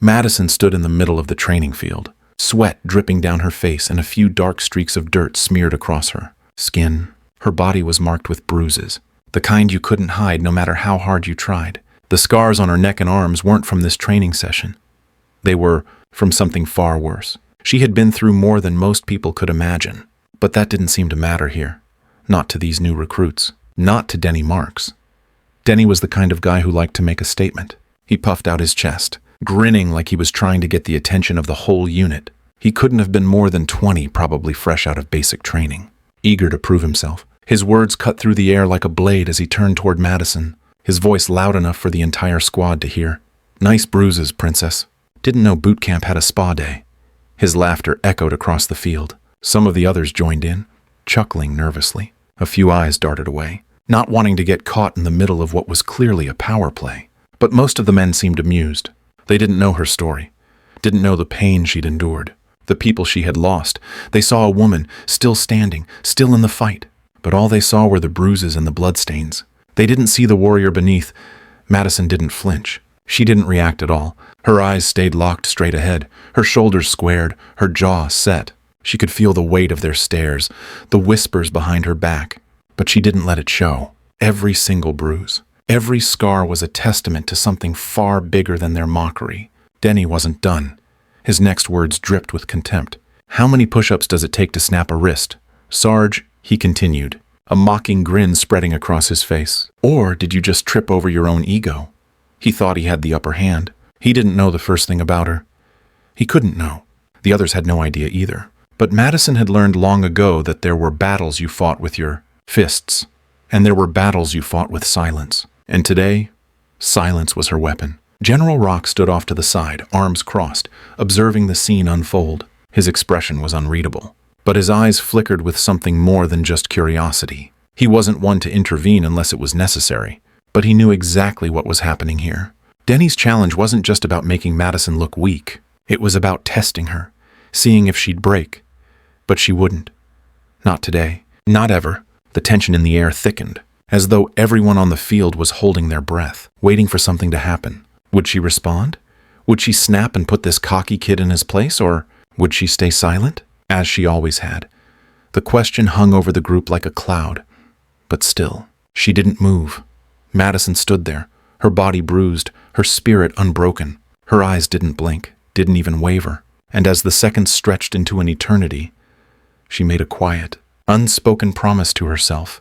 Madison stood in the middle of the training field, sweat dripping down her face and a few dark streaks of dirt smeared across her skin. Her body was marked with bruises, the kind you couldn't hide no matter how hard you tried. The scars on her neck and arms weren't from this training session. They were from something far worse. She had been through more than most people could imagine, but that didn't seem to matter here. Not to these new recruits. Not to Denny Marks. Denny was the kind of guy who liked to make a statement. He puffed out his chest, grinning like he was trying to get the attention of the whole unit. He couldn't have been more than 20, probably fresh out of basic training, eager to prove himself. His words cut through the air like a blade as he turned toward Madison, his voice loud enough for the entire squad to hear. "Nice bruises, princess. Didn't know boot camp had a spa day." His laughter echoed across the field. Some of the others joined in, chuckling nervously. A few eyes darted away, not wanting to get caught in the middle of what was clearly a power play. But most of the men seemed amused. They didn't know her story, didn't know the pain she'd endured, the people she had lost. They saw a woman, still standing, still in the fight. But all they saw were the bruises and the bloodstains. They didn't see the warrior beneath. Madison didn't flinch. She didn't react at all. Her eyes stayed locked straight ahead, her shoulders squared, her jaw set. She could feel the weight of their stares, the whispers behind her back, but she didn't let it show. Every single bruise, every scar was a testament to something far bigger than their mockery. Denny wasn't done. His next words dripped with contempt. "How many push-ups does it take to snap a wrist? Sarge," he continued, a mocking grin spreading across his face. "Or did you just trip over your own ego?" He thought he had the upper hand. He didn't know the first thing about her. He couldn't know. The others had no idea either. But Madison had learned long ago that there were battles you fought with your fists, and there were battles you fought with silence. And today, silence was her weapon. General Rock stood off to the side, arms crossed, observing the scene unfold. His expression was unreadable, but his eyes flickered with something more than just curiosity. He wasn't one to intervene unless it was necessary, but he knew exactly what was happening here. Denny's challenge wasn't just about making Madison look weak. It was about testing her, seeing if she'd break. But she wouldn't. Not today. Not ever. The tension in the air thickened, as though everyone on the field was holding their breath, waiting for something to happen. Would she respond? Would she snap and put this cocky kid in his place, or would she stay silent, as she always had? The question hung over the group like a cloud. But still, she didn't move. Madison stood there, her body bruised, her spirit unbroken. Her eyes didn't blink, didn't even waver. And as the seconds stretched into an eternity, she made a quiet, unspoken promise to herself.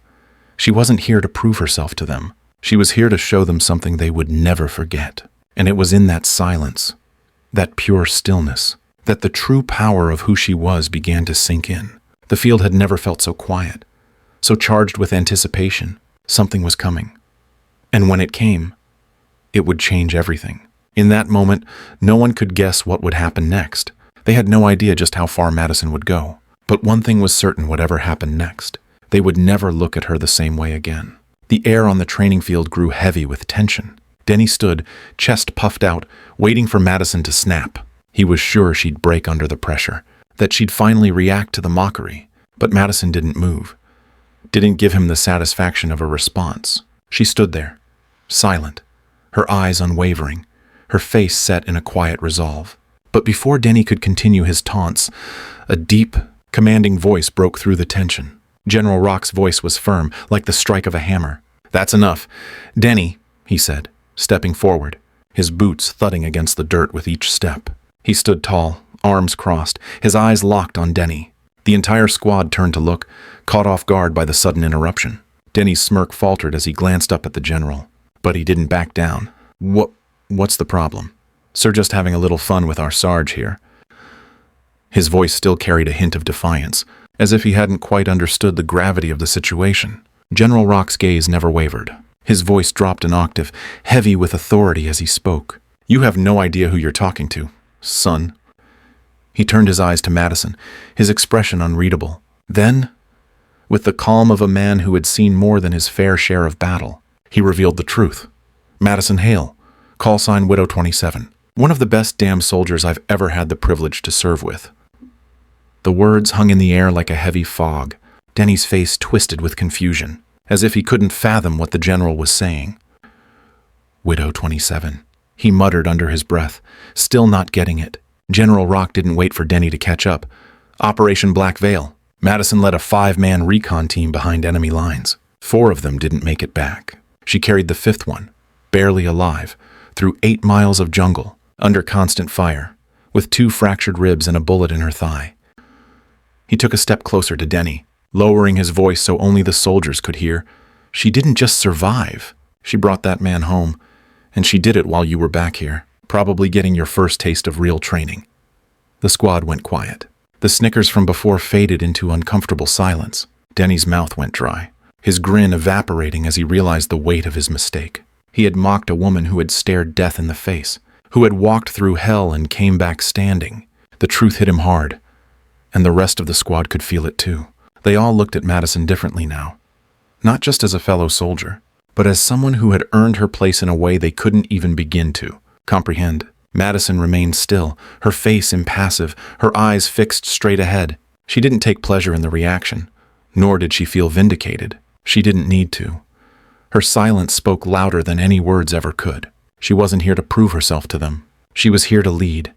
She wasn't here to prove herself to them. She was here to show them something they would never forget. And it was in that silence, that pure stillness, that the true power of who she was began to sink in. The field had never felt so quiet, so charged with anticipation. Something was coming. And when it came, it would change everything. In that moment, no one could guess what would happen next. They had no idea just how far Madison would go. But one thing was certain: whatever happened next, they would never look at her the same way again. The air on the training field grew heavy with tension. Denny stood, chest puffed out, waiting for Madison to snap. He was sure she'd break under the pressure, that she'd finally react to the mockery. But Madison didn't move, didn't give him the satisfaction of a response. She stood there, silent, her eyes unwavering, her face set in a quiet resolve. But before Denny could continue his taunts, a deep, commanding voice broke through the tension. General Rock's voice was firm, like the strike of a hammer. "That's enough. Denny," he said, stepping forward, his boots thudding against the dirt with each step. He stood tall, arms crossed, his eyes locked on Denny. The entire squad turned to look, caught off guard by the sudden interruption. Denny's smirk faltered as he glanced up at the general. But he didn't back down. What's the problem? Sir, just having a little fun with our Sarge here." His voice still carried a hint of defiance, as if he hadn't quite understood the gravity of the situation. General Rock's gaze never wavered. His voice dropped an octave, heavy with authority as he spoke. "You have no idea who you're talking to, son." He turned his eyes to Madison, his expression unreadable. Then, with the calm of a man who had seen more than his fair share of battle, he revealed the truth. "Madison Hail, call sign Widow27. One of the best damn soldiers I've ever had the privilege to serve with." The words hung in the air like a heavy fog. Denny's face twisted with confusion, as if he couldn't fathom what the general was saying. "Widow27, he muttered under his breath, still not getting it. General Rock didn't wait for Denny to catch up. Operation Black Veil. Madison led a 5-man recon team behind enemy lines. 4 of them didn't make it back. She carried the 5th one, barely alive, through 8 miles of jungle, under constant fire, with 2 fractured ribs and a bullet in her thigh. He took a step closer to Denny, lowering his voice so only the soldiers could hear. She didn't just survive. She brought that man home, and she did it while you were back here, probably getting your first taste of real training. The squad went quiet. The snickers from before faded into uncomfortable silence. Denny's mouth went dry, his grin evaporating as he realized the weight of his mistake. He had mocked a woman who had stared death in the face, who had walked through hell and came back standing. The truth hit him hard, and the rest of the squad could feel it too. They all looked at Madison differently now, not just as a fellow soldier, but as someone who had earned her place in a way they couldn't even begin to comprehend. Madison remained still, her face impassive, her eyes fixed straight ahead. She didn't take pleasure in the reaction, nor did she feel vindicated. She didn't need to. Her silence spoke louder than any words ever could. She wasn't here to prove herself to them. She was here to lead,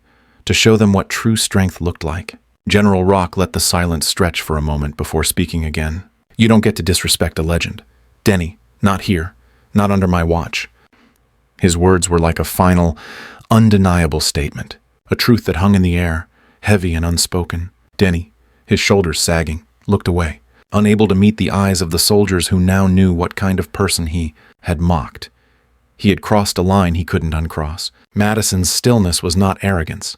to show them what true strength looked like. General Rock let the silence stretch for a moment before speaking again. You don't get to disrespect a legend. Denny, not here, not under my watch. His words were like a final, undeniable statement, a truth that hung in the air, heavy and unspoken. Denny, his shoulders sagging, looked away, unable to meet the eyes of the soldiers who now knew what kind of person he had mocked. He had crossed a line he couldn't uncross. Madison's stillness was not arrogance,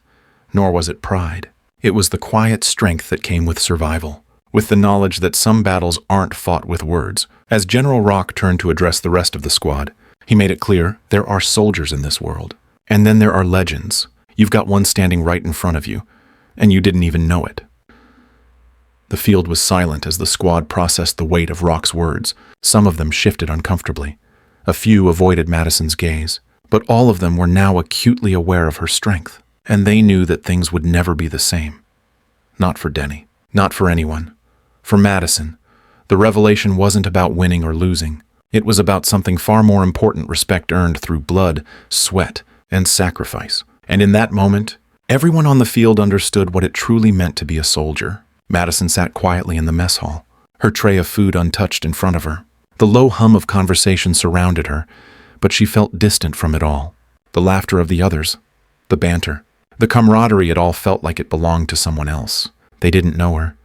nor was it pride. It was the quiet strength that came with survival, with the knowledge that some battles aren't fought with words. As General Rock turned to address the rest of the squad, he made it clear there are soldiers in this world. And then there are legends. You've got one standing right in front of you, and you didn't even know it. The field was silent as the squad processed the weight of Rock's words. Some of them shifted uncomfortably. A few avoided Madison's gaze, but all of them were now acutely aware of her strength, and they knew that things would never be the same. Not for Denny, not for anyone. For Madison, the revelation wasn't about winning or losing. It was about something far more important: respect earned through blood, sweat, and sacrifice. And in that moment, everyone on the field understood what it truly meant to be a soldier. Madison sat quietly in the mess hall, her tray of food untouched in front of her. The low hum of conversation surrounded her, but she felt distant from it all. The laughter of the others, the banter, the camaraderie, it all felt like it belonged to someone else. They didn't know her.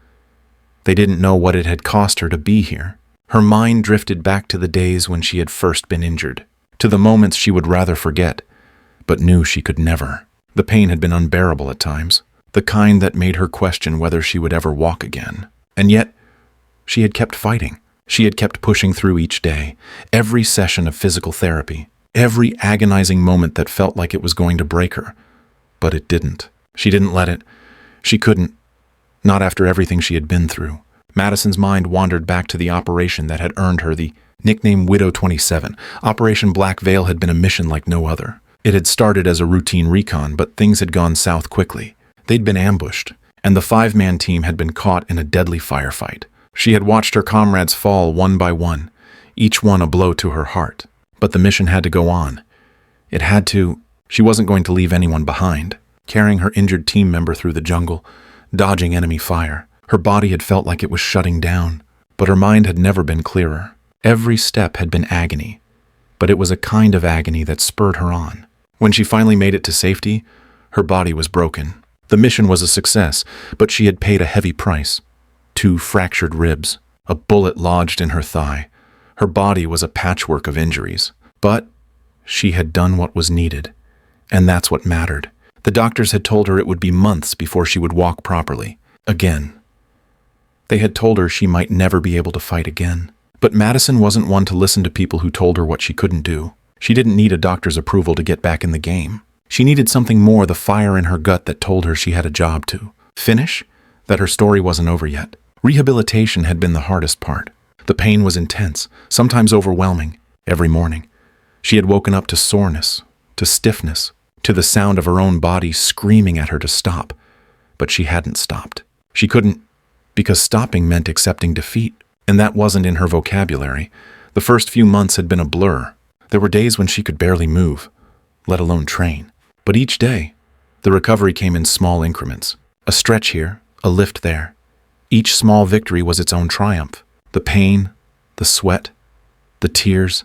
They didn't know what it had cost her to be here. Her mind drifted back to the days when she had first been injured, to the moments she would rather forget, but knew she could never. The pain had been unbearable at times, the kind that made her question whether she would ever walk again. And yet, she had kept fighting. She had kept pushing through each day, every session of physical therapy, every agonizing moment that felt like it was going to break her. But it didn't. She didn't let it. She couldn't. Not after everything she had been through. Madison's mind wandered back to the operation that had earned her the nickname Widow27. Operation Black Veil had been a mission like no other. It had started as a routine recon, but things had gone south quickly. They'd been ambushed, and the 5-man team had been caught in a deadly firefight. She had watched her comrades fall one by one, each one a blow to her heart. But the mission had to go on. It had to. She wasn't going to leave anyone behind. Carrying her injured team member through the jungle, dodging enemy fire. Her body had felt like it was shutting down, but her mind had never been clearer. Every step had been agony, but it was a kind of agony that spurred her on. When she finally made it to safety, her body was broken. The mission was a success, but she had paid a heavy price. 2 fractured ribs, a bullet lodged in her thigh. Her body was a patchwork of injuries, but she had done what was needed, and that's what mattered. The doctors had told her it would be months before she would walk properly. Again. They had told her she might never be able to fight again. But Madison wasn't one to listen to people who told her what she couldn't do. She didn't need a doctor's approval to get back in the game. She needed something more, the fire in her gut that told her she had a job to finish, that her story wasn't over yet. Rehabilitation had been the hardest part. The pain was intense, sometimes overwhelming. Every morning, she had woken up to soreness, to stiffness, to the sound of her own body screaming at her to stop. But she hadn't stopped. She couldn't, because stopping meant accepting defeat, and that wasn't in her vocabulary. The first few months had been a blur. There were days when she could barely move, let alone train. But each day, the recovery came in small increments. A stretch here, a lift there. Each small victory was its own triumph. The pain, the sweat, the tears,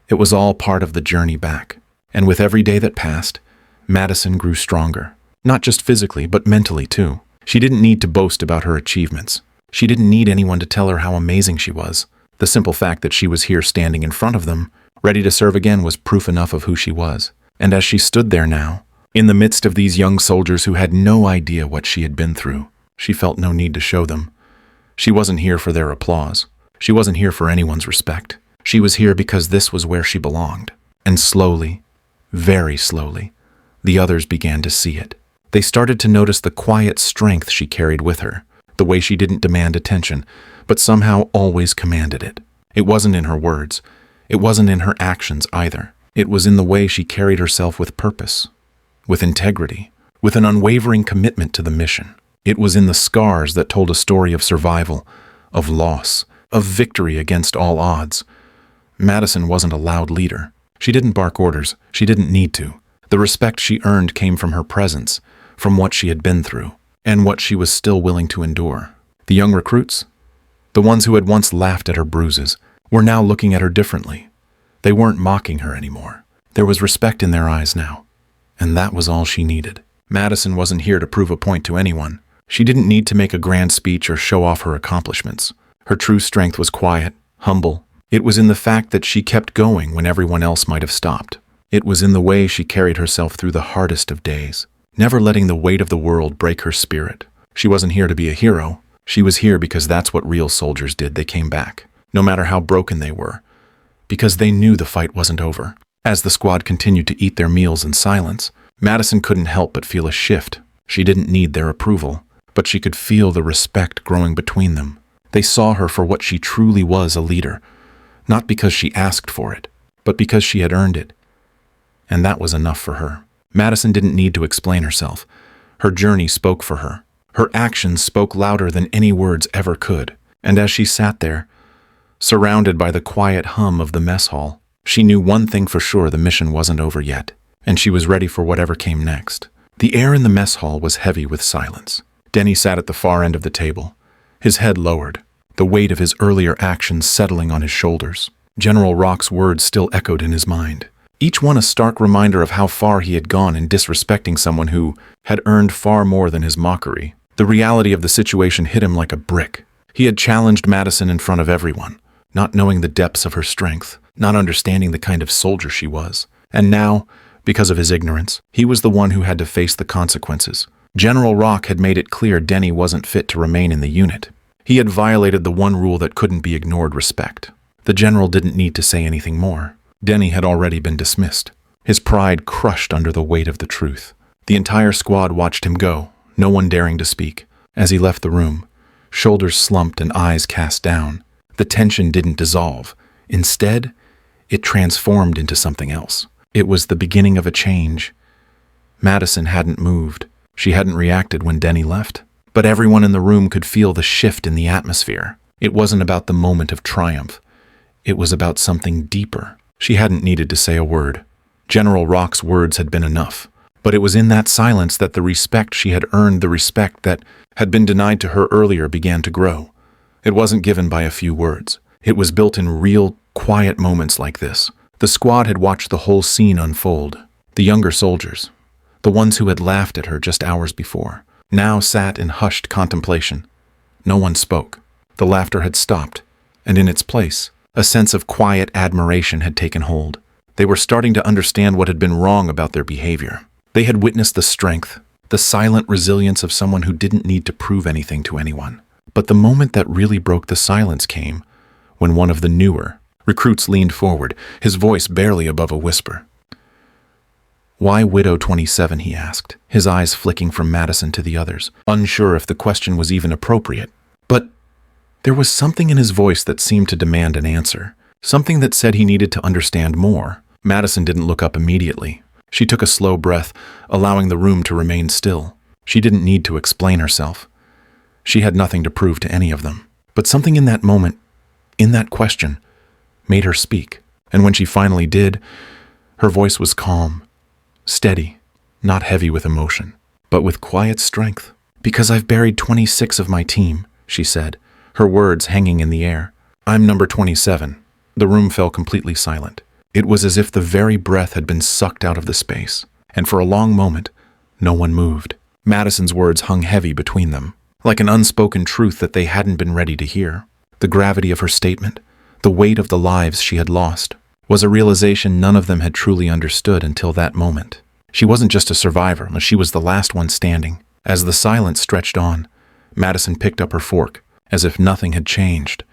it was all part of the journey back. And with every day that passed, Madison grew stronger. Not just physically, but mentally too. She didn't need to boast about her achievements. She didn't need anyone to tell her how amazing she was. The simple fact that she was here standing in front of them, ready to serve again, was proof enough of who she was. And as she stood there now, in the midst of these young soldiers who had no idea what she had been through, she felt no need to show them. She wasn't here for their applause. She wasn't here for anyone's respect. She was here because this was where she belonged. And slowly, very slowly, the others began to see it. They started to notice the quiet strength she carried with her, the way she didn't demand attention, but somehow always commanded it. It wasn't in her words. It wasn't in her actions either. It was in the way she carried herself with purpose, with integrity, with an unwavering commitment to the mission. It was in the scars that told a story of survival, of loss, of victory against all odds. Madison wasn't a loud leader. She didn't bark orders. She didn't need to. The respect she earned came from her presence, from what she had been through, and what she was still willing to endure. The young recruits, the ones who had once laughed at her bruises, were now looking at her differently. They weren't mocking her anymore. There was respect in their eyes now, and that was all she needed. Madison wasn't here to prove a point to anyone. She didn't need to make a grand speech or show off her accomplishments. Her true strength was quiet, humble. It was in the fact that she kept going when everyone else might have stopped. It was in the way she carried herself through the hardest of days, never letting the weight of the world break her spirit. She wasn't here to be a hero. She was here because that's what real soldiers did. They came back, no matter how broken they were, because they knew the fight wasn't over. As the squad continued to eat their meals in silence, Madison couldn't help but feel a shift. She didn't need their approval, but she could feel the respect growing between them. They saw her for what she truly was, a leader, not because she asked for it, but because she had earned it. And that was enough for her. Madison didn't need to explain herself. Her journey spoke for her. Her actions spoke louder than any words ever could. And as she sat there, surrounded by the quiet hum of the mess hall, she knew one thing for sure: the mission wasn't over yet, and she was ready for whatever came next. The air in the mess hall was heavy with silence. Denny sat at the far end of the table, his head lowered, the weight of his earlier actions settling on his shoulders. General Rock's words still echoed in his mind, each one a stark reminder of how far he had gone in disrespecting someone who had earned far more than his mockery. The reality of the situation hit him like a brick. He had challenged Madison in front of everyone, not knowing the depths of her strength, not understanding the kind of soldier she was. And now, because of his ignorance, he was the one who had to face the consequences. General Rock had made it clear Denny wasn't fit to remain in the unit. He had violated the one rule that couldn't be ignored: respect. The general didn't need to say anything more. Denny had already been dismissed, his pride crushed under the weight of the truth. The entire squad watched him go, no one daring to speak. As he left the room, shoulders slumped and eyes cast down, the tension didn't dissolve. Instead, it transformed into something else. It was the beginning of a change. Madison hadn't moved. She hadn't reacted when Denny left. But everyone in the room could feel the shift in the atmosphere. It wasn't about the moment of triumph. It was about something deeper. She hadn't needed to say a word. General Rock's words had been enough. But it was in that silence that the respect she had earned, the respect that had been denied to her earlier, began to grow. It wasn't given by a few words. It was built in real, quiet moments like this. The squad had watched the whole scene unfold. The younger soldiers, the ones who had laughed at her just hours before, now sat in hushed contemplation. No one spoke. The laughter had stopped, and in its place, a sense of quiet admiration had taken hold. They were starting to understand what had been wrong about their behavior. They had witnessed the strength, the silent resilience of someone who didn't need to prove anything to anyone. But the moment that really broke the silence came when one of the newer recruits leaned forward, his voice barely above a whisper. "Why Widow27?" he asked, his eyes flicking from Madison to the others, unsure if the question was even appropriate. But there was something in his voice that seemed to demand an answer, something that said he needed to understand more. Madison didn't look up immediately. She took a slow breath, allowing the room to remain still. She didn't need to explain herself. She had nothing to prove to any of them. But something in that moment, in that question, made her speak. And when she finally did, her voice was calm, steady, not heavy with emotion, but with quiet strength. "Because I've buried 26 of my team," she said, her words hanging in the air. "I'm number 27. The room fell completely silent. It was as if the very breath had been sucked out of the space, and for a long moment, no one moved. Madison's words hung heavy between them, like an unspoken truth that they hadn't been ready to hear. The gravity of her statement, the weight of the lives she had lost, was a realization none of them had truly understood until that moment. She wasn't just a survivor, she was the last one standing. As the silence stretched on, Madison picked up her fork, as if nothing had changed.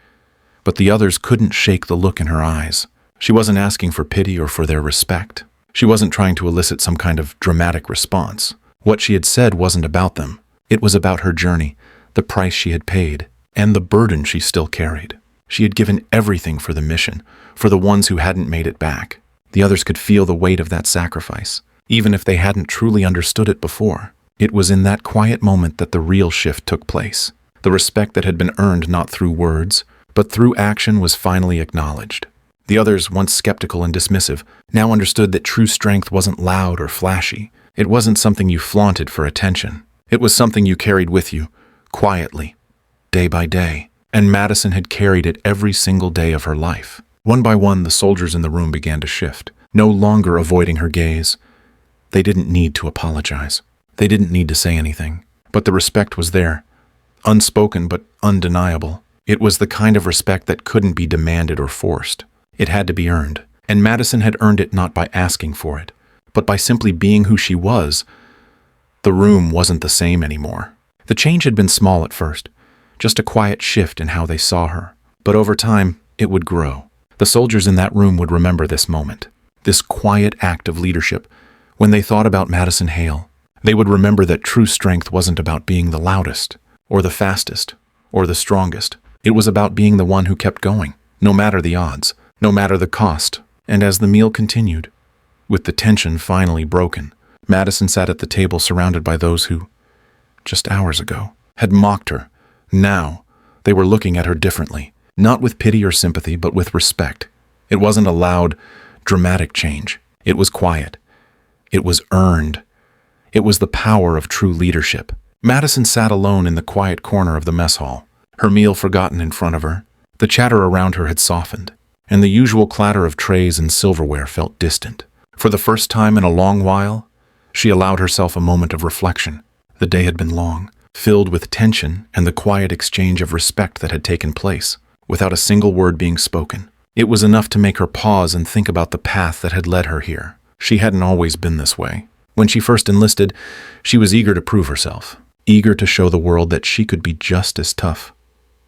But the others couldn't shake the look in her eyes. She wasn't asking for pity or for their respect. She wasn't trying to elicit some kind of dramatic response. What she had said wasn't about them. It was about her journey, the price she had paid, and the burden she still carried. She had given everything for the mission, for the ones who hadn't made it back. The others could feel the weight of that sacrifice, even if they hadn't truly understood it before. It was in that quiet moment that the real shift took place. The respect that had been earned not through words, but through action was finally acknowledged. The others, once skeptical and dismissive, now understood that true strength wasn't loud or flashy. It wasn't something you flaunted for attention. It was something you carried with you, quietly, day by day. And Madison had carried it every single day of her life. One by one, the soldiers in the room began to shift, no longer avoiding her gaze. They didn't need to apologize. They didn't need to say anything. But the respect was there, unspoken but undeniable. It was the kind of respect that couldn't be demanded or forced. It had to be earned. And Madison had earned it not by asking for it, but by simply being who she was. The room wasn't the same anymore. The change had been small at first, just a quiet shift in how they saw her. But over time, it would grow. The soldiers in that room would remember this moment, this quiet act of leadership, when they thought about Madison Hail. They would remember that true strength wasn't about being the loudest, or the fastest, or the strongest. It was about being the one who kept going, no matter the odds, no matter the cost. And as the meal continued, with the tension finally broken, Madison sat at the table surrounded by those who, just hours ago, had mocked her. Now, they were looking at her differently, not with pity or sympathy, but with respect. It wasn't a loud, dramatic change. It was quiet. It was earned. It was the power of true leadership. Madison sat alone in the quiet corner of the mess hall, her meal forgotten in front of her. The chatter around her had softened, and the usual clatter of trays and silverware felt distant. For the first time in a long while, she allowed herself a moment of reflection. The day had been long, filled with tension and the quiet exchange of respect that had taken place, without a single word being spoken. It was enough to make her pause and think about the path that had led her here. She hadn't always been this way. When she first enlisted, she was eager to prove herself, eager to show the world that she could be just as tough,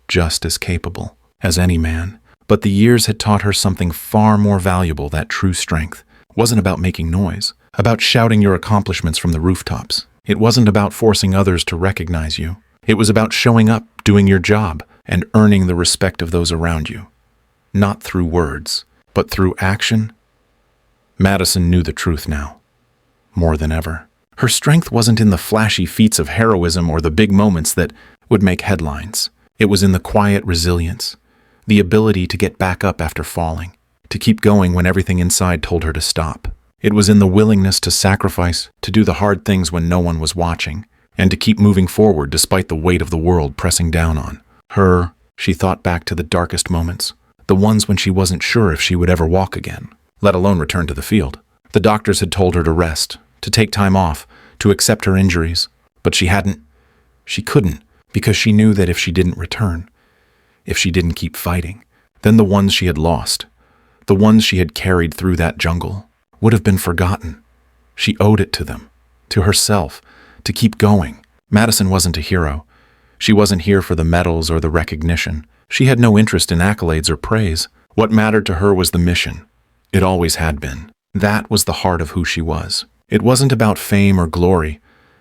just as capable as any man. But the years had taught her something far more valuable. That true strength wasn't about making noise, about shouting your accomplishments from the rooftops. It wasn't about forcing others to recognize you. It was about showing up, doing your job, and earning the respect of those around you. Not through words, but through action. Madison knew the truth now, more than ever. Her strength wasn't in the flashy feats of heroism or the big moments that would make headlines. It was in the quiet resilience, the ability to get back up after falling, to keep going when everything inside told her to stop. It was in the willingness to sacrifice, to do the hard things when no one was watching, and to keep moving forward despite the weight of the world pressing down on her. She thought back to the darkest moments, the ones when she wasn't sure if she would ever walk again, let alone return to the field. The doctors had told her to rest, to take time off, to accept her injuries, but she hadn't. She couldn't, because she knew that if she didn't return, if she didn't keep fighting, then the ones she had lost, the ones she had carried through that jungle, would have been forgotten. She owed it to them, to herself, to keep going. Madison wasn't a hero. She wasn't here for the medals or the recognition. She had no interest in accolades or praise. What mattered to her was the mission. It always had been. That was the heart of who she was. It wasn't about fame or glory.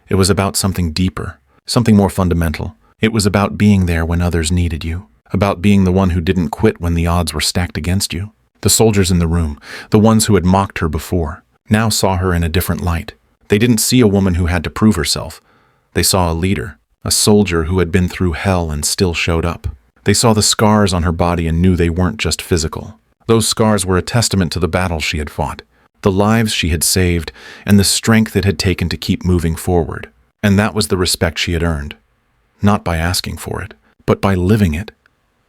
It was about something deeper, something more fundamental. It was about being there when others needed you, about being the one who didn't quit when the odds were stacked against you. The soldiers in the room, the ones who had mocked her before, now saw her in a different light. They didn't see a woman who had to prove herself. They saw a leader, a soldier who had been through hell and still showed up. They saw the scars on her body and knew they weren't just physical. Those scars were a testament to the battles she had fought, the lives she had saved, and the strength it had taken to keep moving forward. And that was the respect she had earned. Not by asking for it, but by living it.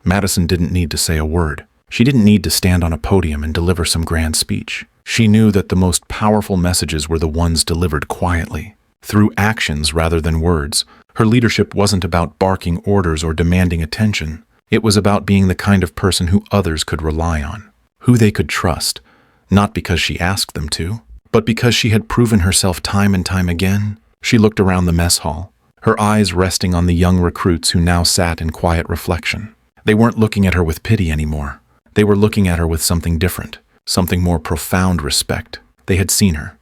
Madison didn't need to say a word. She didn't need to stand on a podium and deliver some grand speech. She knew that the most powerful messages were the ones delivered quietly, through actions rather than words. Her leadership wasn't about barking orders or demanding attention. It was about being the kind of person who others could rely on, who they could trust, not because she asked them to, but because she had proven herself time and time again. She looked around the mess hall, her eyes resting on the young recruits who now sat in quiet reflection. They weren't looking at her with pity anymore. They were looking at her with something different, something more profound respect. They had seen her,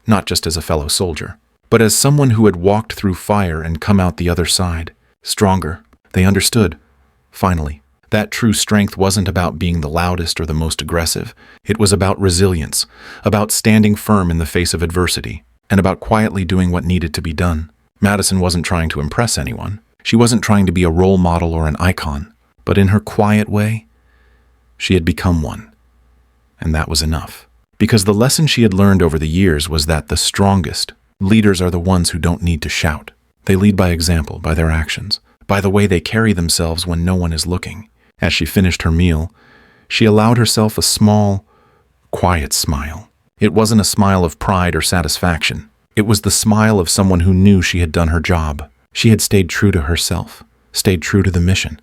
not just as a fellow soldier, but as someone who had walked through fire and come out the other side, stronger. They understood, finally, that true strength wasn't about being the loudest or the most aggressive. It was about resilience, about standing firm in the face of adversity, and about quietly doing what needed to be done. Madison wasn't trying to impress anyone. She wasn't trying to be a role model or an icon, but in her quiet way, she had become one. And that was enough. Because the lesson she had learned over the years was that the strongest leaders are the ones who don't need to shout. They lead by example, by their actions, by the way they carry themselves when no one is looking. As she finished her meal, she allowed herself a small, quiet smile. It wasn't a smile of pride or satisfaction. It was the smile of someone who knew she had done her job. She had stayed true to herself, stayed true to the mission,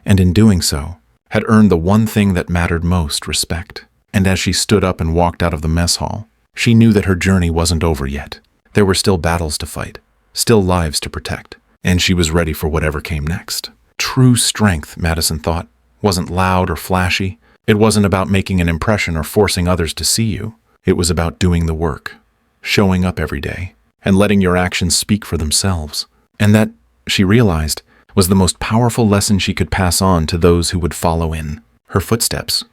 and in doing so, had earned the one thing that mattered most, respect. And as she stood up and walked out of the mess hall, she knew that her journey wasn't over yet. There were still battles to fight, still lives to protect, and she was ready for whatever came next. True strength, Madison thought, wasn't loud or flashy. It wasn't about making an impression or forcing others to see you. It was about doing the work, showing up every day, and letting your actions speak for themselves. And that, she realized, was the most powerful lesson she could pass on to those who would follow in her footsteps.